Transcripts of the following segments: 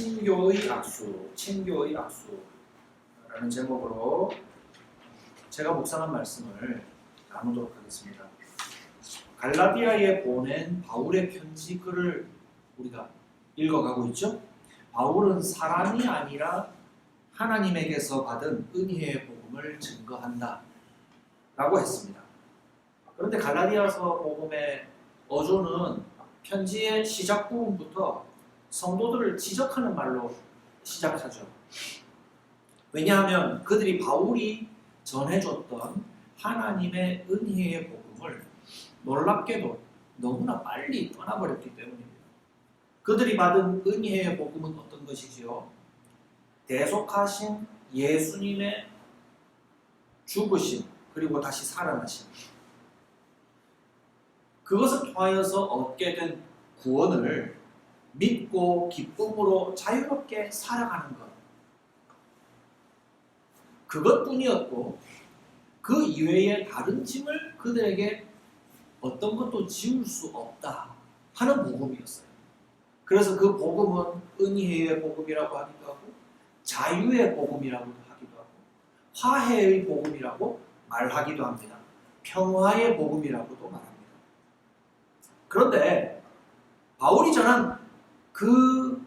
친교의 악수라는 제목으로 제가 묵상한 말씀을 나누도록 하겠습니다. 갈라디아에 보낸 바울의 편지 글을 우리가 읽어가고 있죠. 바울은 사람이 아니라 하나님에게서 받은 은혜의 복음을 증거한다 라고 했습니다. 그런데 갈라디아서 복음의 어조는 편지의 시작 부분부터 성도들을 지적하는 말로 시작하죠. 왜냐하면 그들이 바울이 전해줬던 하나님의 은혜의 복음을 놀랍게도 너무나 빨리 떠나버렸기 때문입니다. 그들이 받은 은혜의 복음은 어떤 것이지요? 대속하신 예수님의 죽으심 그리고 다시 살아나심, 그것을 통하여서 얻게 된 구원을 믿고 기쁨으로 자유롭게 살아가는 것, 그것뿐이었고 그 이외에 다른 짐을 그들에게 어떤 것도 지울 수 없다 하는 복음이었어요. 그래서 그 복음은 은혜의 복음이라고 하기도 하고 자유의 복음이라고도 하기도 하고 화해의 복음이라고 말하기도 합니다. 평화의 복음이라고도 말합니다. 그런데 바울이 전한 그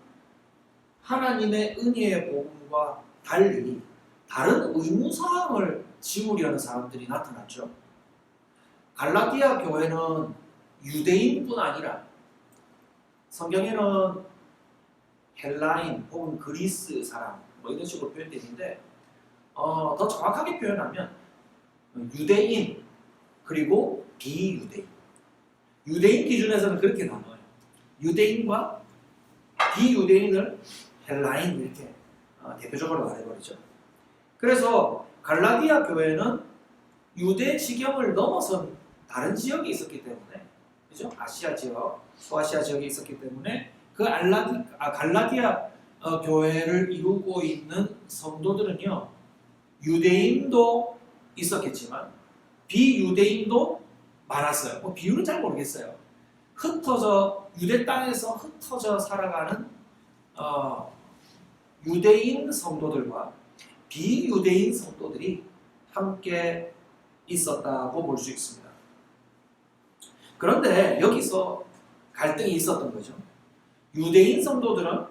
하나님의 은혜의 복음과 달리 다른 의무사항을 지우려는 사람들이 나타났죠. 갈라디아 교회는 유대인뿐 아니라 성경에는 헬라인 혹은 그리스 사람 이런 식으로 표현되어 있는데 더 정확하게 표현하면 유대인 그리고 비유대인, 유대인 기준에서는 그렇게 나눠요. 유대인과 비유대인을 헬라인 이렇게 대표적으로 말해버리죠. 그래서 갈라디아 교회는 유대 지경을 넘어선 다른 지역이 있었기 때문에, 그죠? 아시아 지역, 소아시아 지역이 있었기 때문에 그 갈라디아 교회를 이루고 있는 성도들은요, 유대인도 있었겠지만 비유대인도 많았어요. 비유는 잘 모르겠어요. 유대 땅에서 흩어져 살아가는 유대인 성도들과 비유대인 성도들이 함께 있었다고 볼 수 있습니다. 그런데 여기서 갈등이 있었던 거죠. 유대인 성도들은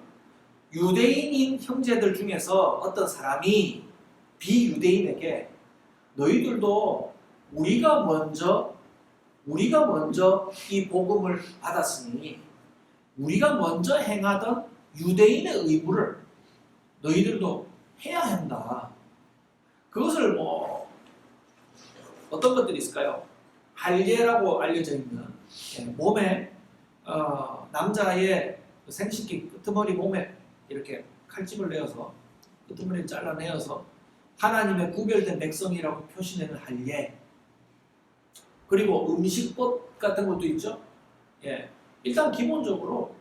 유대인인 형제들 중에서 어떤 사람이 비유대인에게 너희들도 우리가 먼저 이 복음을 받았으니 우리가 먼저 행하던 유대인의 의무를 너희들도 해야 한다. 그것을 어떤 것들이 있을까요? 할례라고 알려져 있는 몸에 남자의 생식기 끄트머리 몸에 이렇게 칼집을 내어서 끄트머리를 잘라내어서 하나님의 구별된 백성이라고 표시되는 할례, 그리고 음식법 같은 것도 있죠. 일단 기본적으로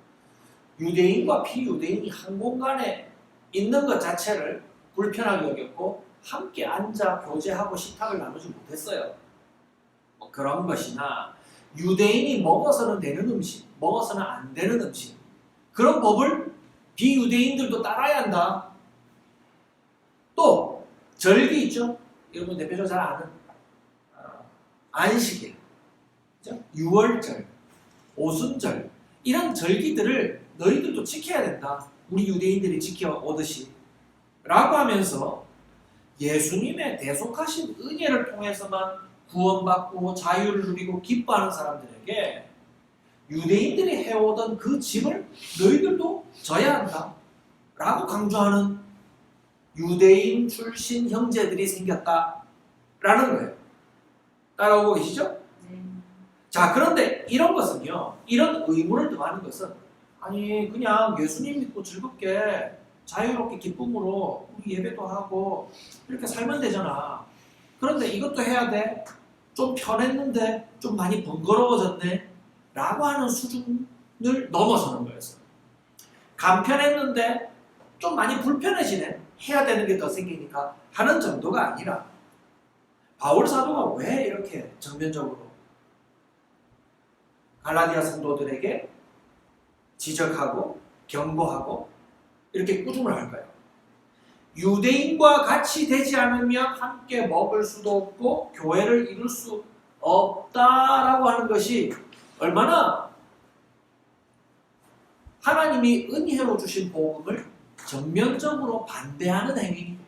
유대인과 비유대인이 한 공간에 있는 것 자체를 불편하게 여겼고 함께 앉아 교제하고 식탁을 나누지 못했어요. 그런 것이나 유대인이 먹어서는 되는 음식, 먹어서는 안 되는 음식, 그런 법을 비유대인들도 따라야 한다. 또 절기 있죠. 여러분 대표적으로 잘 아는 안식일, 유월절, 오순절, 이런 절기들을 너희들도 지켜야 된다. 우리 유대인들이 지켜오듯이 라고 하면서 예수님의 대속하신 은혜를 통해서만 구원받고 자유를 누리고 기뻐하는 사람들에게 유대인들이 해오던 그 짐을 너희들도 져야 한다 라고 강조하는 유대인 출신 형제들이 생겼다라는 거예요. 따라오고 계시죠? 자, 그런데 이런 것은요, 이런 의무를 더하는 것은 아니 그냥 예수님 믿고 즐겁게 자유롭게 기쁨으로 우리 예배도 하고 이렇게 살면 되잖아. 그런데 이것도 해야 돼? 좀 편했는데 좀 많이 번거로워졌네? 라고 하는 수준을 넘어서는 거였어요. 간편했는데 좀 많이 불편해지네? 해야 되는 게 더 생기니까 하는 정도가 아니라 바울 사도가 왜 이렇게 정면적으로 갈라디아 성도들에게 지적하고 경고하고 이렇게 꾸중을 할까요? 유대인과 같이 되지 않으면 함께 먹을 수도 없고 교회를 이룰 수 없다라고 하는 것이 얼마나 하나님이 은혜로 주신 복음을 정면적으로 반대하는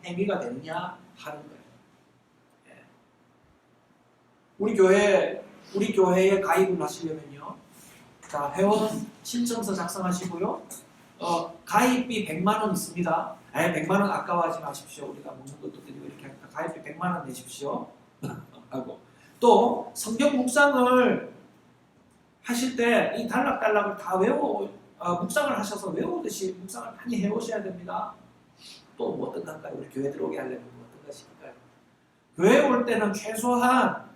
행위가 되느냐 하는 거예요. 우리 교회에 가입을 하시려면요. 자, 회원 신청서 작성하시고요. 가입비 100만 원 있습니다. 100만 원 아까워하지 마십시오. 우리가 먹는 것도 드리고 이렇게 하니까 가입비 100만 원 내십시오. 하고 또 성경 묵상을 하실 때 이 단락단락을 다 묵상을 하셔서 외우듯이 묵상을 많이 해오셔야 됩니다. 또 뭐 어떤 건가요? 우리 교회 들어오게 하려면 뭐 어떤 것일까요? 교회 올 때는 최소한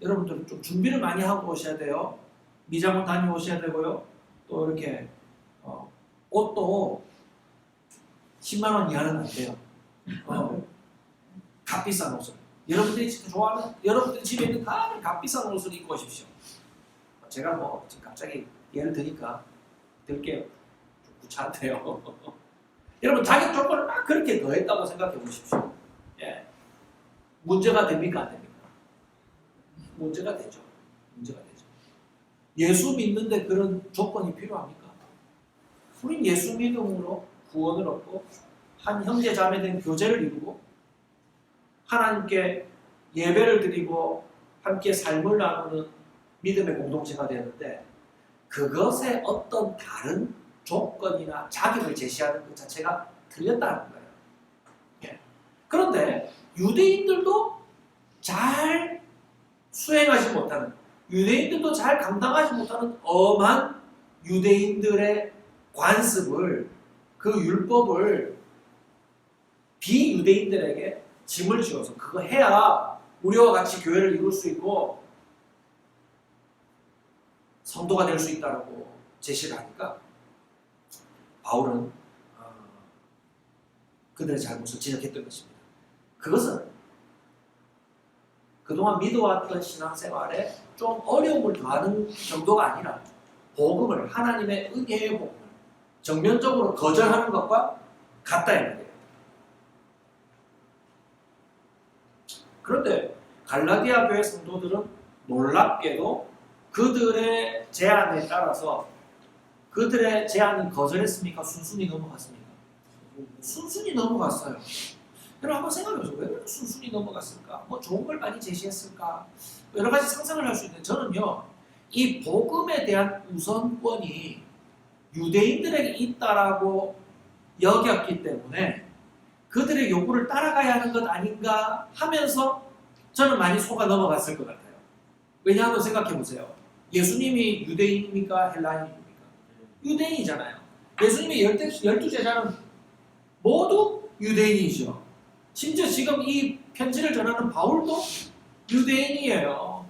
여러분들 좀 준비를 많이 하고 오셔야 돼요. 미장원 다녀오셔야 되고요. 또 이렇게 옷도 10만 원 이하는 안 돼요. 값비싼 옷을. 여러분들이 좋아하는, 여러분들이 집에 있는 다른 값비싼 옷을 입고 오십시오. 제가 뭐 지금 갑자기 예를 들게요. 좀 구차한데요. 여러분 자격 조건을 막 그렇게 더했다고 생각해 보십시오. 예. 문제가 됩니까? 안 됩니까? 문제가 되죠. 문제가 되죠. 예수 믿는데 그런 조건이 필요합니까? 우린 예수 믿음으로 구원을 얻고 한 형제 자매 된 교제를 이루고 하나님께 예배를 드리고 함께 삶을 나누는 믿음의 공동체가 되는데 그것에 어떤 다른 조건이나 자격을 제시하는 것 자체가 틀렸다는 거예요. 예. 그런데 유대인들도 잘 수행하지 못하는, 유대인들도 잘 감당하지 못하는 엄한 유대인들의 관습을, 그 율법을 비유대인들에게 짐을 지어서 그거 해야 우리와 같이 교회를 이룰 수 있고 성도가 될 수 있다고 제시를 하니까 바울은 그들의 잘못을 지적했던 것입니다. 그것은 그동안 믿어왔던 신앙생활에 좀 어려움을 더하는 정도가 아니라 복음을, 하나님의 은혜의 복음을 정면적으로 거절하는 것과 같다 이 말이에요. 그런데 갈라디아 교회 성도들은 놀랍게도 그들의 제안에 따라서 그들의 제안을 거절했습니까? 순순히 넘어갔습니까? 순순히 넘어갔어요. 여러분 한번 생각해보세요. 왜 그렇게 순순히 넘어갔을까? 뭐 좋은 걸 많이 제시했을까? 여러 가지 상상을 할 수 있는데 저는요. 이 복음에 대한 우선권이 유대인들에게 있다라고 여겼기 때문에 그들의 요구를 따라가야 하는 것 아닌가 하면서 저는 많이 속아 넘어갔을 것 같아요. 왜냐하면 생각해보세요. 예수님이 유대인입니까? 헬라인입니까? 유대인이잖아요. 예수님의 12제자는 모두 유대인이죠. 심지어 지금 이 편지를 전하는 바울도 유대인이에요.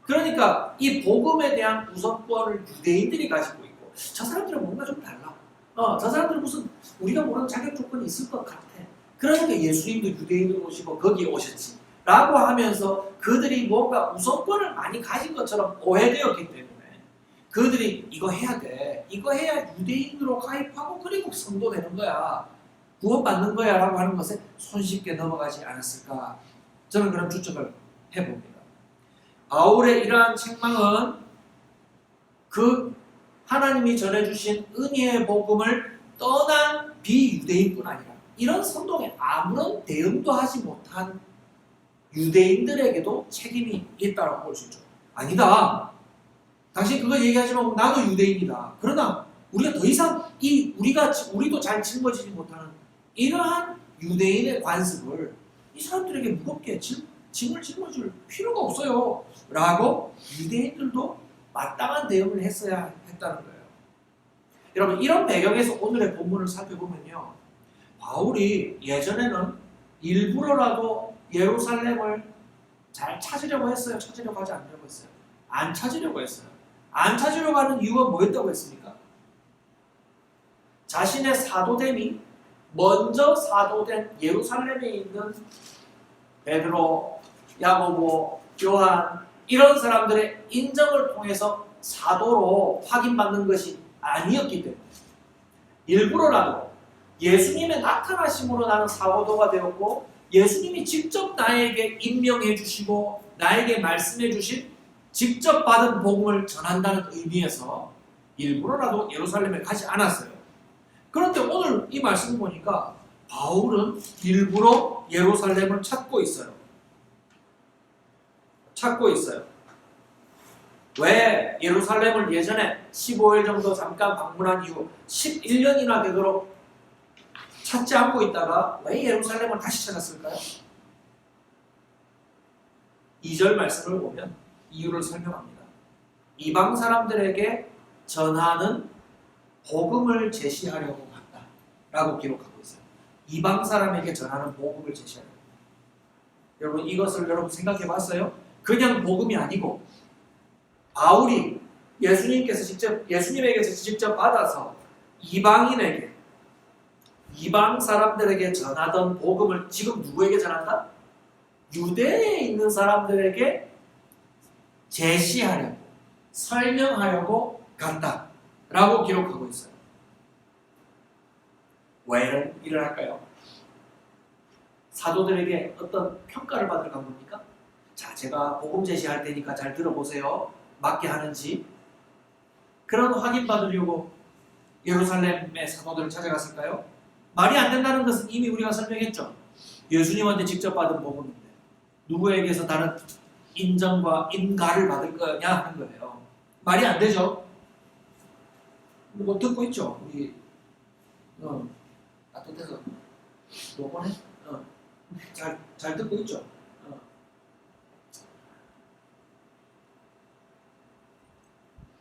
그러니까 이 복음에 대한 우선권을 유대인들이 가지고 있고 저 사람들은 뭔가 좀 달라. 저 사람들은 무슨 우리가 모르는 자격 조건이 있을 것 같아. 그러니까 예수님도 유대인으로 오시고 거기에 오셨지. 라고 하면서 그들이 뭔가 우선권을 많이 가진 것처럼 오해되었기 때문에 그들이 이거 해야 돼. 이거 해야 유대인으로 가입하고 그리고 성도 되는 거야. 구원받는 거야 라고 하는 것에 손쉽게 넘어가지 않았을까. 저는 그런 추측을 해봅니다. 바울의 이러한 책망은 그 하나님이 전해주신 은혜의 복음을 떠난 비유대인뿐 아니라 이런 선동에 아무런 대응도 하지 못한 유대인들에게도 책임이 있다고 볼 수 있죠. 아니다. 당신 그거 얘기하지만 나도 유대인이다. 그러나 우리가 더 이상 우리도 잘 짊어지지 못하는 이러한 유대인의 관습을 이 사람들에게 무겁게 짐을 짊어질 필요가 없어요. 라고 유대인들도 마땅한 대응을 했어야 했다는 거예요. 여러분 이런 배경에서 오늘의 본문을 살펴보면요. 바울이 예전에는 일부러라도 예루살렘을 잘 찾으려고 했어요? 찾으려고 하지 않으려고 했어요? 안 찾으려고 했어요. 안 찾으려고 하는 이유가 뭐였다고 했습니까? 자신의 사도됨이 먼저 사도된 예루살렘에 있는 베드로, 야고보, 요한 이런 사람들의 인정을 통해서 사도로 확인받는 것이 아니었기 때문에 일부러라도 예수님의 나타나심으로 나는 사도가 되었고 예수님이 직접 나에게 임명해 주시고 나에게 말씀해 주신 직접 받은 복음을 전한다는 의미에서 일부러라도 예루살렘에 가지 않았어요. 그런데 오늘 이 말씀을 보니까 바울은 일부러 예루살렘을 찾고 있어요. 왜 예루살렘을 예전에 15일 정도 잠깐 방문한 이후 11년이나 되도록 찾지 않고 있다가 왜 예루살렘을 다시 찾았을까요? 2절 말씀을 보면 이유를 설명합니다. 이방 사람들에게 전하는 복음을 제시하려고 갔다 라고 기록하고 있어요. 이방 사람에게 전하는 복음을 제시하려고. 여러분 이것을 여러분 생각해 봤어요? 그냥 복음이 아니고 바울이 예수님에게서 직접 받아서 이방인에게 이방 사람들에게 전하던 복음을 지금 누구에게 전한다? 유대에 있는 사람들에게 제시하려고 설명하려고 간다 라고 기록하고 있어요. 왜 이런 일을 할까요? 사도들에게 어떤 평가를 받으러 간 겁니까? 자, 제가 복음 제시할 테니까 잘 들어보세요. 맞게 하는지. 그런 확인 받으려고 예루살렘의 사도들을 찾아갔을까요? 말이 안 된다는 것은 이미 우리가 설명했죠. 예수님한테 직접 받은 복음인데 누구에게서 다른 인정과 인가를 받을 거냐 하는 거예요. 말이 안 되죠. 뭐 듣고 있죠. 우리 따뜻해서 요번에 잘 듣고 있죠.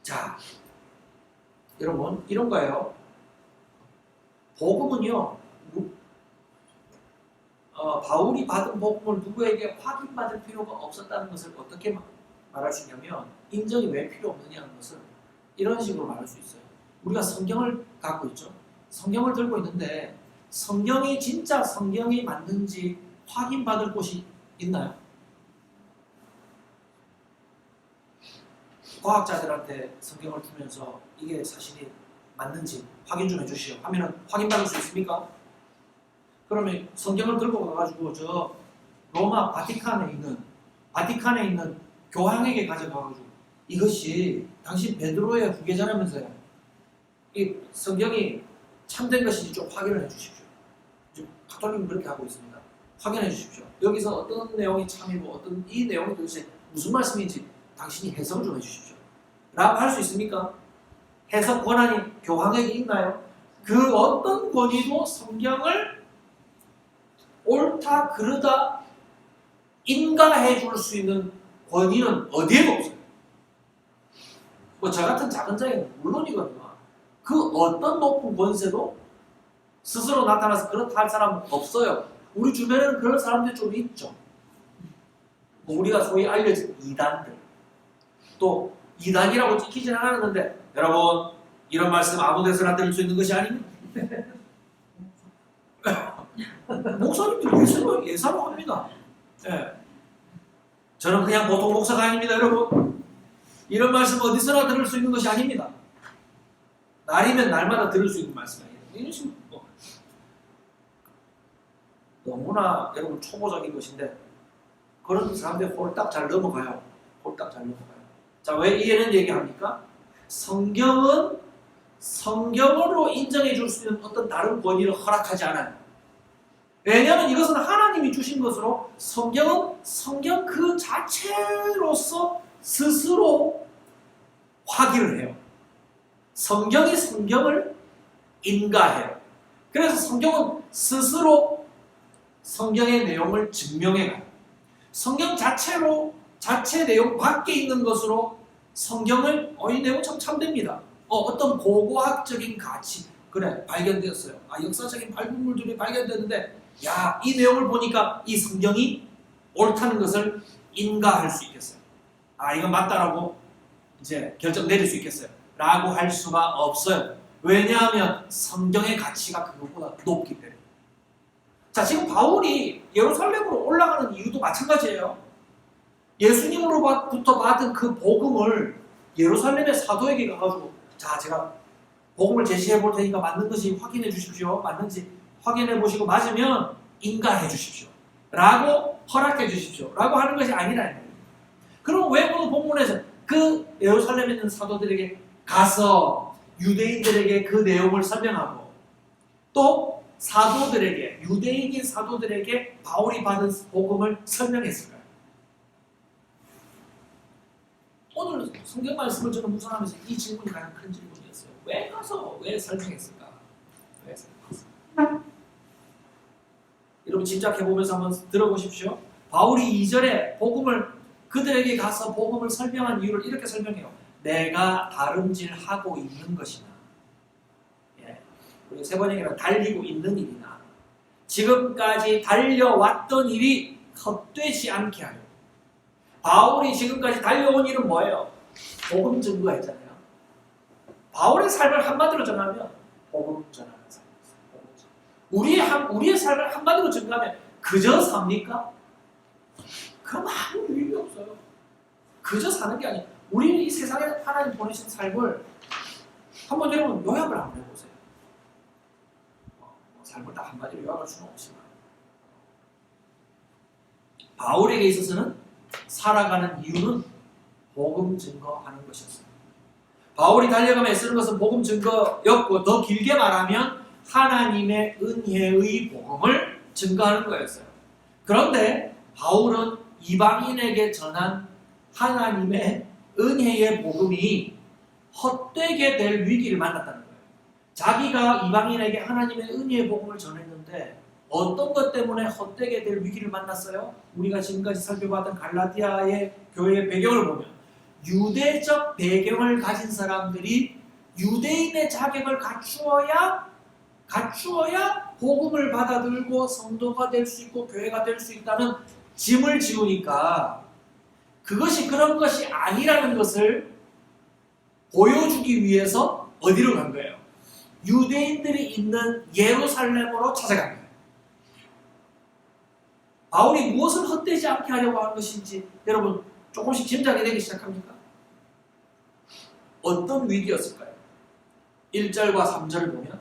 자, 여러분 이런 거예요. 복음은요. 바울이 받은 복음을 누구에게 확인받을 필요가 없었다는 것을 어떻게 말할 수 있냐면 인정이 왜 필요 없느냐는 것을 이런 식으로 말할 수 있어요. 우리가 성경을 갖고 있죠. 성경을 들고 있는데 성경이 진짜 성경이 맞는지 확인받을 곳이 있나요? 과학자들한테 성경을 주면서 이게 사실이 맞는지 확인 좀 해주시오 하면 확인받을 수 있습니까? 그러면 성경을 들고 가가지고 저 로마 바티칸에 있는 교황에게 가져가가지고 이것이 당신 베드로의 후계자라면서요. 이 성경이 참된 것인지 좀 확인을 해주십시오. 지금 가톨릭은 그렇게 하고 있습니다. 확인해 주십시오. 여기서 어떤 내용이 참이고 어떤 이 내용이 도대체 무슨 말씀인지 당신이 해석을 좀 해주십시오. 라고 할 수 있습니까? 해석 권한이 교황에게 있나요? 그 어떤 권위도 성경을 옳다 그르다 인가해 줄 수 있는 권위는 어디에도 없어요. 뭐 저 같은 작은 자에는 물론이거든요. 그 어떤 높은 권세도 스스로 나타나서 그렇다 할 사람은 없어요. 우리 주변에는 그런 사람들이 좀 있죠. 뭐 우리가 소위 알려진 이단들, 또 이단이라고 찍히지는 않았는데 여러분 이런 말씀 아무 데서나 들을 수 있는 것이 아닙니다. 목사님들 예사로 합니다. 네. 저는 그냥 보통 목사가 아닙니다. 여러분 이런 말씀 어디서나 들을 수 있는 것이 아닙니다. 날이면 날마다 들을 수 있는 말씀이 아니에요. 이런 식으로 너무나 여러분 초보적인 것인데 그런 사람들이 홀딱 잘 넘어가요. 자, 왜 이런 얘기합니까? 성경은 성경으로 인정해 줄 수 있는 어떤 다른 권위를 허락하지 않아요. 왜냐하면 이것은 하나님이 주신 것으로 성경은 성경 그 자체로서 스스로 확인을 해요. 성경이 성경을 인가해요. 그래서 성경은 스스로 성경의 내용을 증명해가요. 성경 자체로 자체 내용 밖에 있는 것으로 성경을 이 내용 참 참됩니다. 어떤 고고학적인 가치 그래 발견되었어요. 역사적인 발굴물들이 발견됐는데 야, 이 내용을 보니까 이 성경이 옳다는 것을 인가할 수 있겠어요. 이건 맞다라고 이제 결정 내릴 수 있겠어요. 라고 할 수가 없어요. 왜냐하면 성경의 가치가 그것보다 높기 때문에. 자, 지금 바울이 예루살렘으로 올라가는 이유도 마찬가지예요. 예수님으로부터 받은 그 복음을 예루살렘의 사도에게 가가지고 자, 제가 복음을 제시해 볼 테니까 맞는 것이 확인해 주십시오. 맞는지 확인해 보시고 맞으면 인가해 주십시오. 라고 허락해 주십시오. 라고 하는 것이 아니라 그럼 왜 오늘 본문에서 그 예루살렘에 있는 사도들에게 가서 유대인들에게 그 내용을 설명하고 또 사도들에게 유대인인 사도들에게 바울이 받은 복음을 설명했을까요? 오늘 성경 말씀을 저는 묵상하면서 이 질문이 가장 큰 질문이었어요. 왜 가서 왜 설명했을까? 왜 설명했을까? 여러분 짐작해보면서 한번 들어보십시오. 바울이 2절에 복음을 그들에게 가서 복음을 설명한 이유를 이렇게 설명해요. 내가 다름질하고 있는 것이나 그리고 세 번째는 달리고 있는 일이나 지금까지 달려왔던 일이 헛되지 않게 하려. 바울이 지금까지 달려온 일은 뭐예요? 복음 증거했잖아요. 바울의 삶을 한마디로 전하면 복음 전하는 삶이었어요. 우리의 삶을 한마디로 증거하면 그저 삽니까? 그럼 아무 의미 없어요. 그저 사는 게 아니에요. 우리는 이 세상에 하나님 보내신 삶을 한번 여러분 요약을 한번 해보세요. 삶을 딱 한마디로 요약할 수는 없지만 바울에게 있어서는 살아가는 이유는 복음 증거하는 것이었어요. 바울이 달려가며 애쓰는 것은 복음 증거였고 더 길게 말하면 하나님의 은혜의 복음을 증거하는 거였어요. 그런데 바울은 이방인에게 전한 하나님의 은혜의 복음이 헛되게 될 위기를 만났다는 거예요. 자기가 이방인에게 하나님의 은혜의 복음을 전했는데 어떤 것 때문에 헛되게 될 위기를 만났어요? 우리가 지금까지 살펴봤던 갈라디아의 교회의 배경을 보면 유대적 배경을 가진 사람들이 유대인의 자격을 갖추어야 복음을 받아들고 성도가 될 수 있고 교회가 될 수 있다는 짐을 지우니까 그것이 그런 것이 아니라는 것을 보여주기 위해서 어디로 간 거예요? 유대인들이 있는 예루살렘으로 찾아간 거예요. 바울이 무엇을 헛되지 않게 하려고 하는 것인지 여러분 조금씩 짐작이 되기 시작합니까? 어떤 위기였을까요? 1절과 3절을 보면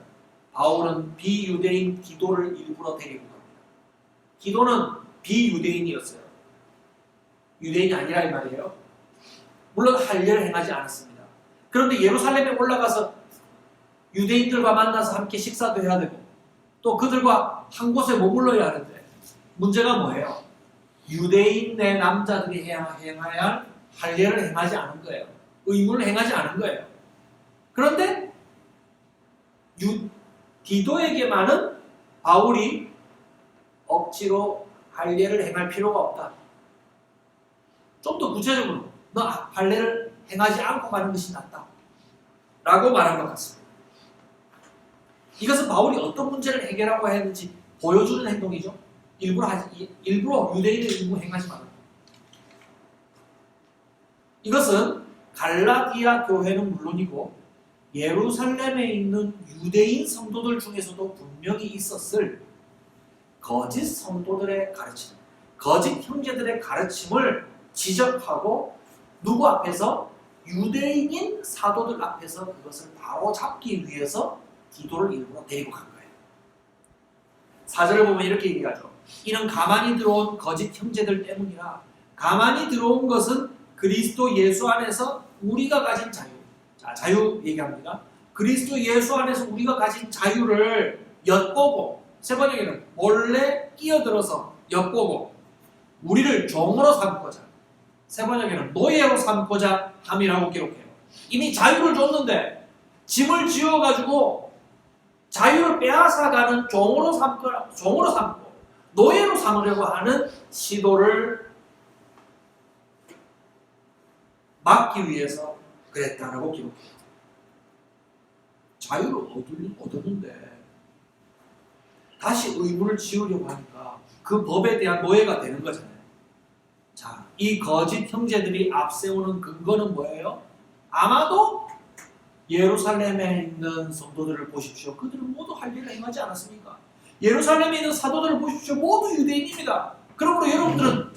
바울은 비유대인 디도를 일부러 데리고 갑니다. 디도는 비유대인이었어요. 유대인이 아니라 이 말이에요. 물론 할례를 행하지 않았습니다. 그런데 예루살렘에 올라가서 유대인들과 만나서 함께 식사도 해야 되고 또 그들과 한 곳에 머물러야 하는데 문제가 뭐예요? 유대인 내 남자들이 행해야 할 할례를 행하지 않은 거예요. 의무를 행하지 않은 거예요. 그런데 디도에게만은 바울이 억지로 할례를 행할 필요가 없다. 좀 더 구체적으로 너 할례를 행하지 않고 가는 것이 낫다. 라고 말한 것 같습니다. 이것은 바울이 어떤 문제를 해결하고 했는지 보여주는 행동이죠. 일부러 유대인의 일부 행하지 말라. 이것은 갈라디아 교회는 물론이고 예루살렘에 있는 유대인 성도들 중에서도 분명히 있었을 거짓 성도들의 가르침, 거짓 형제들의 가르침을 지적하고 누구 앞에서? 유대인인 사도들 앞에서 그것을 바로 잡기 위해서 디도를 일부러 데리고 간 거예요. 4절을 보면 이렇게 얘기하죠. 이는 가만히 들어온 거짓 형제들 때문이라. 가만히 들어온 것은 그리스도 예수 안에서 우리가 가진 자유. 자, 자유 얘기합니다. 그리스도 예수 안에서 우리가 가진 자유를 엿보고, 세 번째는 몰래 끼어들어서 엿보고 우리를 종으로 삼고자, 세 번째는 노예로 삼고자 함이라고 기록해요. 이미 자유를 줬는데 짐을 지어가지고 자유를 빼앗아가는 종으로 삼고 노예로 삼으려고 하는 시도를 막기 위해서 그랬다라고 기록해요. 자유를 얻었는데 다시 의무를 지으려고 하니까 그 법에 대한 노예가 되는 거잖아요. 자, 이 거짓 형제들이 앞세우는 근거는 뭐예요? 아마도 예루살렘에 있는 성도들을 보십시오. 그들은 모두 할례를 행하지 않았습니까? 예루살렘에 있는 사도들을 보십시오. 모두 유대인입니다. 그러므로 여러분들은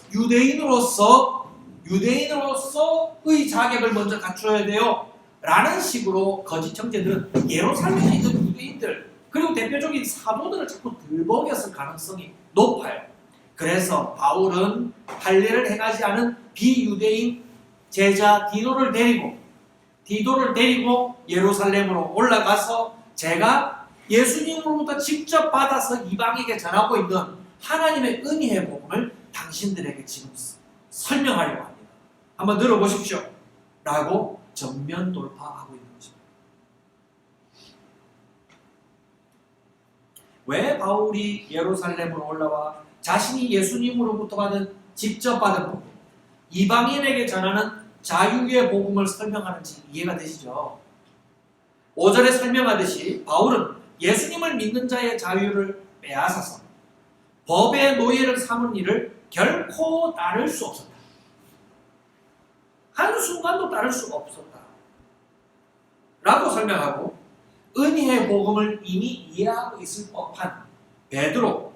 유대인으로서의 자격을 먼저 갖춰야 돼요. 라는 식으로 거짓 형제들은 예루살렘에 있는 유대인들 그리고 대표적인 사도들을 자꾸 들먹였을 가능성이 높아요. 그래서 바울은 할례를 행하지 않은 비유대인 제자 디도를 데리고 예루살렘으로 올라가서 제가 예수님으로부터 직접 받아서 이방에게 전하고 있는 하나님의 은혜의 복음을 당신들에게 지금 설명하려고 합니다. 한번 들어보십시오. 라고 정면 돌파하고 있는 것입니다. 왜 바울이 예루살렘으로 올라와 자신이 예수님으로부터 직접 받은 복음, 이방인에게 전하는 자유의 복음을 설명하는지 이해가 되시죠? 5절에 설명하듯이 바울은 예수님을 믿는 자의 자유를 빼앗아서 법의 노예를 삼은 일을 결코 따를 수 없었다. 한순간도 따를 수가 없었다. 라고 설명하고 은혜의 복음을 이미 이해하고 있을 법한 베드로와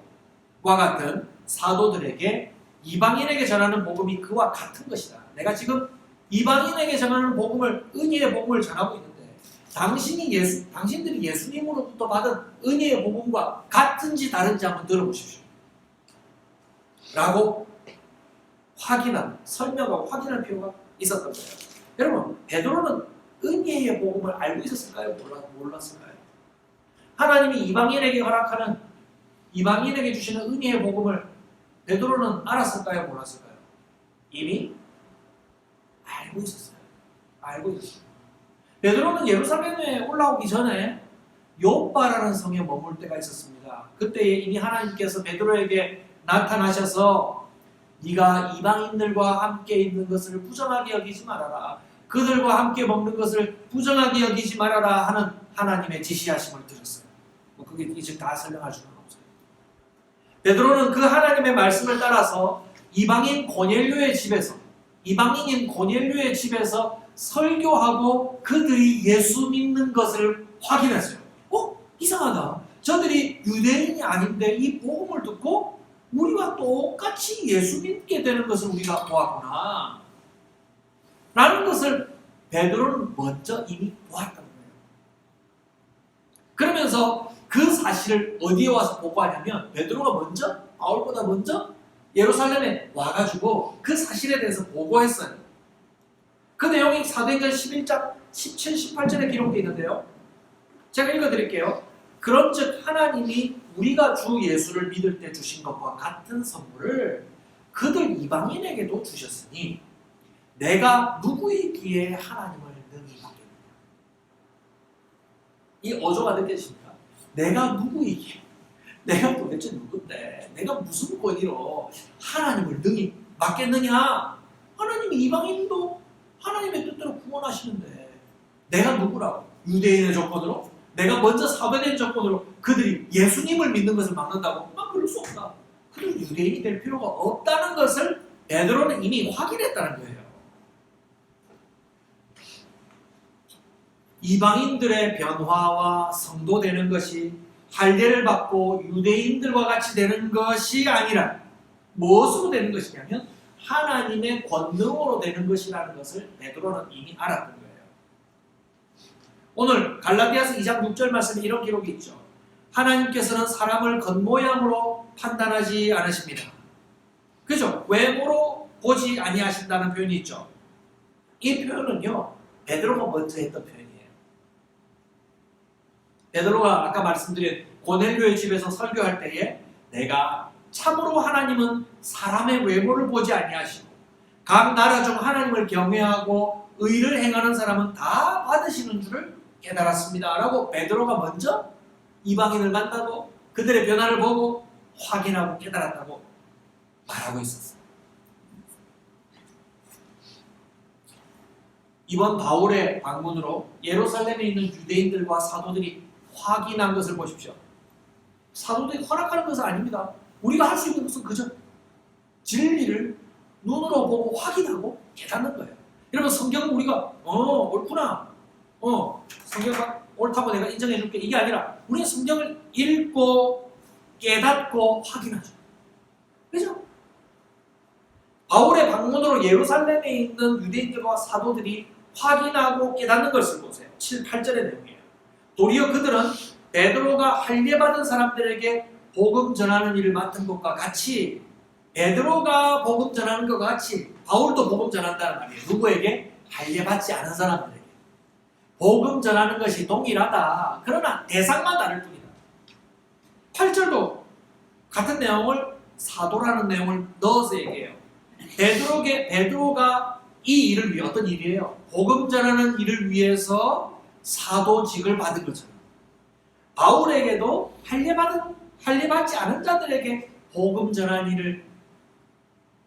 같은 사도들에게 이방인에게 전하는 복음이 그와 같은 것이다. 내가 지금 이방인에게 전하는 복음을, 은혜의 복음을 전하고 있는데 당신들이 예수님으로부터 받은 은혜의 복음과 같은지 다른지 한번 들어보십시오. 라고 설명하고 확인할 필요가 있었던 거예요. 여러분, 베드로는 은혜의 복음을 알고 있었을까요? 몰랐을까요? 하나님이 이방인에게 주시는 은혜의 복음을 베드로는 알았을까요? 몰랐을까요? 이미 알고 있었어요. 베드로는 예루살렘에 올라오기 전에 욥바라는 성에 머물 때가 있었습니다. 그때 이미 하나님께서 베드로에게 나타나셔서 네가 이방인들과 함께 있는 것을 부정하게 여기지 말아라. 그들과 함께 먹는 것을 부정하게 여기지 말아라 하는 하나님의 지시하심을 들었어요. 그게 이제 다 설명할 수는 없어요. 베드로는 그 하나님의 말씀을 따라서 이방인인 고넬료의 집에서 설교하고 그들이 예수 믿는 것을 확인했어요. 이상하다. 저들이 유대인이 아닌데 이 복음을 듣고 우리와 똑같이 예수 믿게 되는 것을 우리가 보았구나. 라는 것을 베드로는 먼저 이미 보았던 거예요. 그러면서 그 사실을 어디에 와서 보고하냐면 베드로가 바울보다 먼저 예루살렘에 와가지고 그 사실에 대해서 보고했어요. 그 내용이 사도행전 11장 17, 18절에 기록되어 있는데요. 제가 읽어드릴게요. 그런즉 하나님이 우리가 주 예수를 믿을 때 주신 것과 같은 선물을 그들 이방인에게도 주셨으니 내가 누구이기에 하나님을 능히 받겠느냐. 이 어조가 느껴지십니까? 내가 누구이기에, 내가 도대체 누군데, 내가 무슨 권위로 하나님을 능히 맡겠느냐. 하나님이 이방인도 하나님의 뜻대로 구원하시는데 내가 누구라고? 유대인의 조건으로? 내가 먼저 사도된 조건으로 그들이 예수님을 믿는 것을 막는다고? 그럴 수 없다. 그들은 유대인이 될 필요가 없다는 것을 베드로는 이미 확인했다는 거예요. 이방인들의 변화와 성도되는 것이 할례를 받고 유대인들과 같이 되는 것이 아니라 무엇으로 되는 것이냐면 하나님의 권능으로 되는 것이라는 것을 베드로는 이미 알았던 거예요. 오늘 갈라디아서 2장 6절 말씀에 이런 기록이 있죠. 하나님께서는 사람을 겉모양으로 판단하지 않으십니다. 그죠? 외모로 보지 아니하신다는 표현이 있죠. 이 표현은요, 베드로가 먼저 했던 표현이에요. 베드로가 아까 말씀드린 고넬료의 집에서 설교할 때에 내가 참으로 하나님은 사람의 외모를 보지 아니하시고 각 나라 중 하나님을 경외하고 의를 행하는 사람은 다 받으시는 줄을 깨달았습니다. 라고 베드로가 먼저 이방인을 만나고 그들의 변화를 보고 확인하고 깨달았다고 말하고 있었어요. 이번 바울의 방문으로 예루살렘에 있는 유대인들과 사도들이 확인한 것을 보십시오. 사도들이 허락하는 것은 아닙니다. 우리가 할 수 있는 것은 그저 진리를 눈으로 보고 확인하고 깨닫는 거예요. 여러분, 성경은 우리가 옳구나, 성경가 옳다고 내가 인정해 줄게, 이게 아니라 우리는 성경을 읽고 깨닫고 확인하죠. 그죠? 바울의 방문으로 예루살렘에 있는 유대인들과 사도들이 확인하고 깨닫는 것을 보세요. 7, 8절의 내용이에요. 도리어 그들은 베드로가 할례받은 사람들에게 복음 전하는 일을 맡은 것과 같이, 베드로가 복음 전하는 것과 같이 바울도 복음 전한다는 말이에요. 누구에게? 할례받지 않은 사람들에게. 복음 전하는 것이 동일하다. 그러나 대상만 다를 뿐이다. 8절도 같은 내용을, 사도라는 내용을 넣어서 얘기해요. 베드로가 이 일을 위해, 어떤 일이에요? 복음 전하는 일을 위해서 사도직을 받은 거잖아요. 바울에게도 할례받지 않은 자들에게 복음 전하는 일을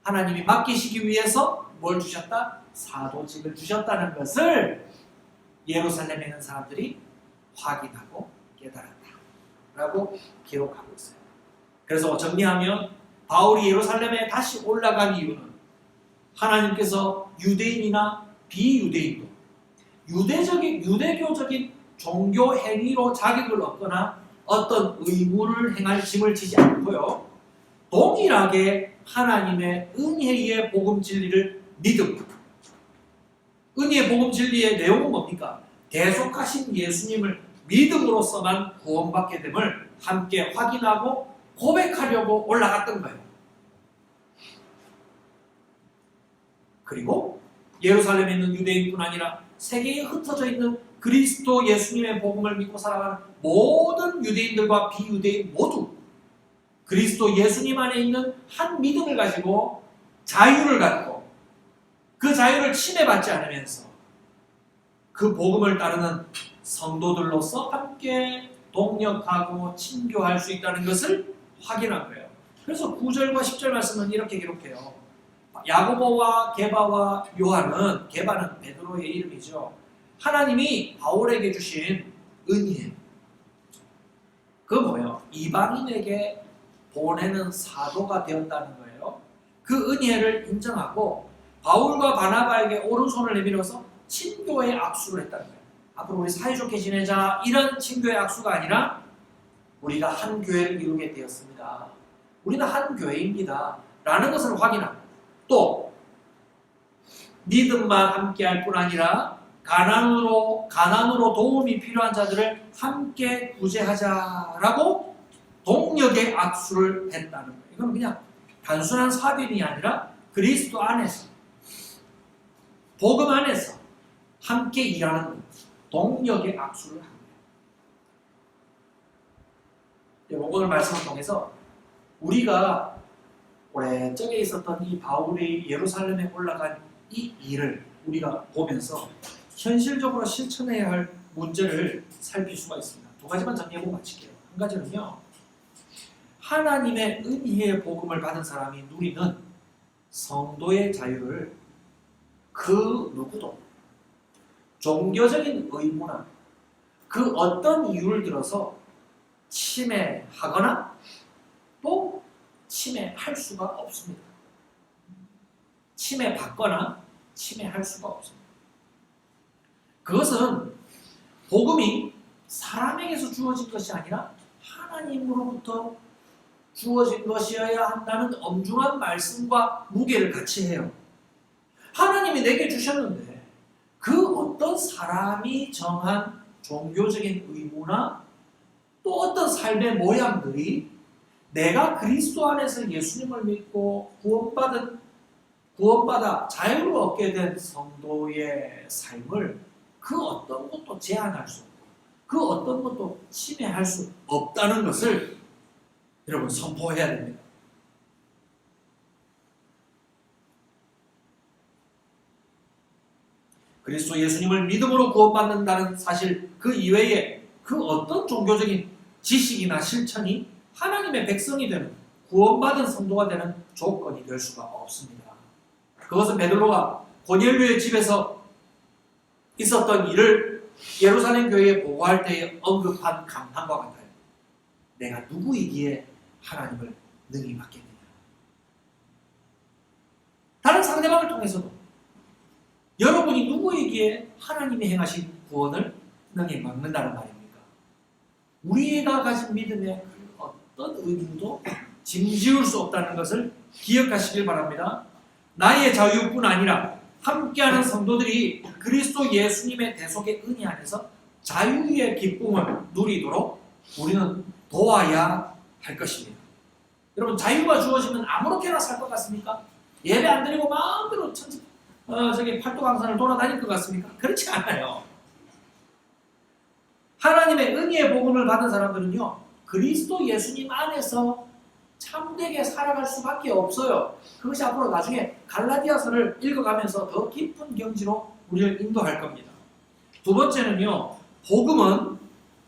하나님이 맡기시기 위해서 뭘 주셨다? 사도직을 주셨다는 것을 예루살렘에 있는 사람들이 확인하고 깨달았다 라고 기록하고 있어요. 그래서 정리하면 바울이 예루살렘에 다시 올라간 이유는 하나님께서 유대인이나 비유대인도 유대교적인 종교 행위로 자격을 얻거나 어떤 의무를 행할 짐을 지지 않고요, 동일하게 하나님의 은혜의 복음 진리를 믿음. 은혜의 복음 진리의 내용은 뭡니까? 대속하신 예수님을 믿음으로서만 구원받게 됨을 함께 확인하고 고백하려고 올라갔던 거예요. 그리고 예루살렘에 있는 유대인뿐 아니라 세계에 흩어져 있는 그리스도 예수님의 복음을 믿고 살아가는 모든 유대인들과 비유대인 모두 그리스도 예수님 안에 있는 한 믿음을 가지고 자유를 갖고 그 자유를 침해받지 않으면서 그 복음을 따르는 성도들로서 함께 동역하고 친교할 수 있다는 것을 확인한 거예요. 그래서 9절과 10절 말씀은 이렇게 기록해요. 야고보와 게바와 요한은, 게바는 베드로의 이름이죠. 하나님이 바울에게 주신 은혜, 그 뭐예요? 이방인에게 보내는 사도가 되었다는 거예요. 그 은혜를 인정하고 바울과 바나바에게 오른손을 내밀어서 친교의 악수를 했다는 거예요. 앞으로 우리 사이좋게 지내자, 이런 친교의 악수가 아니라 우리가 한 교회를 이루게 되었습니다. 우리는 한 교회입니다 라는 것을 확인하고, 또 믿음만 함께할 뿐 아니라 가난으로 도움이 필요한 자들을 함께 구제하자라고 동력의 악수를 했다는 거예요. 이건 그냥 단순한 사귐이 아니라 그리스도 안에서, 복음 안에서 함께 일하는 동력의 악수를 합니다. 오늘 말씀을 통해서 우리가 오래전에 있었던 이 바울이 예루살렘에 올라간 이 일을 우리가 보면서 현실적으로 실천해야 할 문제를 살필 수가 있습니다. 두 가지만 정리하고 마칠게요. 한 가지는요, 하나님의 은혜의 복음을 받은 사람이 누리는 성도의 자유를 그 누구도 종교적인 의무나 그 어떤 이유를 들어서 침해하거나 또 침해할 수가 없습니다. 침해받거나 침해할 수가 없습니다. 그것은 복음이 사람에게서 주어진 것이 아니라 하나님으로부터 주어진 것이어야 한다는 엄중한 말씀과 무게를 같이 해요. 하나님이 내게 주셨는데 그 어떤 사람이 정한 종교적인 의무나 또 어떤 삶의 모양들이 내가 그리스도 안에서 예수님을 믿고 구원받아 자유를 얻게 된 성도의 삶을 그 어떤 것도 제한할 수 없고 그 어떤 것도 침해할 수 없다는 것을 여러분 선포해야 됩니다. 그리스도 예수님을 믿음으로 구원받는다는 사실 그 이외에 그 어떤 종교적인 지식이나 실천이 하나님의 백성이 되는, 구원받은 성도가 되는 조건이 될 수가 없습니다. 그것은 베드로가 고넬료의 집에서 있었던 일을 예루살렘 교회에 보고할 때에 언급한 감탄과 같아요. 내가 누구이기에 하나님을 능히 맡겠느냐. 다른 상대방을 통해서도 여러분이 누구이기에 하나님이 행하신 구원을 능히 막는다는 말입니까? 우리가 가진 믿음의 어떤 의무도 짐지을 수 없다는 것을 기억하시길 바랍니다. 나의 자유뿐 아니라 함께하는 성도들이 그리스도 예수님의 대속의 은혜 안에서 자유의 기쁨을 누리도록 우리는 도와야 할 것입니다. 여러분, 자유가 주어지면 아무렇게나 살 것 같습니까? 예배 안 드리고 마음대로 저기 팔도강산을 돌아다닐 것 같습니까? 그렇지 않아요. 하나님의 은혜의 복음을 받은 사람들은요, 그리스도 예수님 안에서 참되게 살아갈 수밖에 없어요. 그것이 앞으로 나중에 갈라디아서를 읽어가면서 더 깊은 경지로 우리를 인도할 겁니다. 두 번째는요, 복음은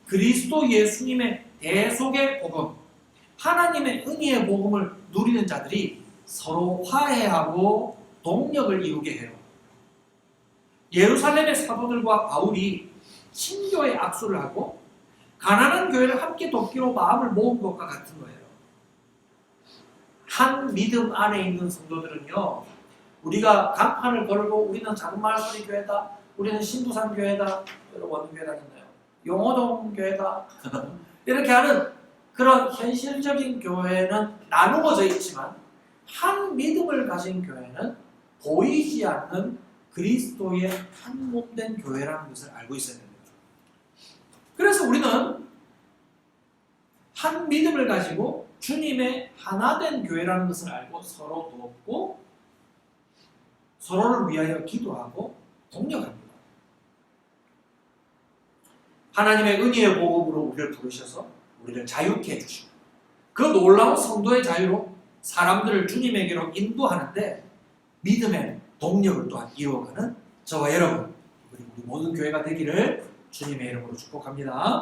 그리스도 예수님의 대속의 복음, 하나님의 은혜의 복음을 누리는 자들이 서로 화해하고 동력을 이루게 해요. 예루살렘의 사도들과 바울이 친교의 악수를 하고 가난한 교회를 함께 돕기로 마음을 모은 것과 같은 거예요. 한 믿음 안에 있는 성도들은요, 우리가 간판을 걸고 우리는 작은 마을소리 교회다, 우리는 신부산 교회다, 여러분 어느 교회 다녔나요? 용호동 교회다 이렇게 하는 그런 현실적인 교회는 나누어져 있지만, 한 믿음을 가진 교회는 보이지 않는 그리스도의 한 몸된 교회라는 것을 알고 있어야 됩니다. 그래서 우리는 한 믿음을 가지고 주님의 하나된 교회라는 것을 알고 서로 돕고 서로를 위하여 기도하고 동력합니다. 하나님의 은혜의 복음으로 우리를 부르셔서 우리를 자유케 해주시고 그 놀라운 성도의 자유로 사람들을 주님에게로 인도하는데 믿음의 동력을 또한 이루어가는 저와 여러분, 그리고 우리 모든 교회가 되기를 주님의 이름으로 축복합니다.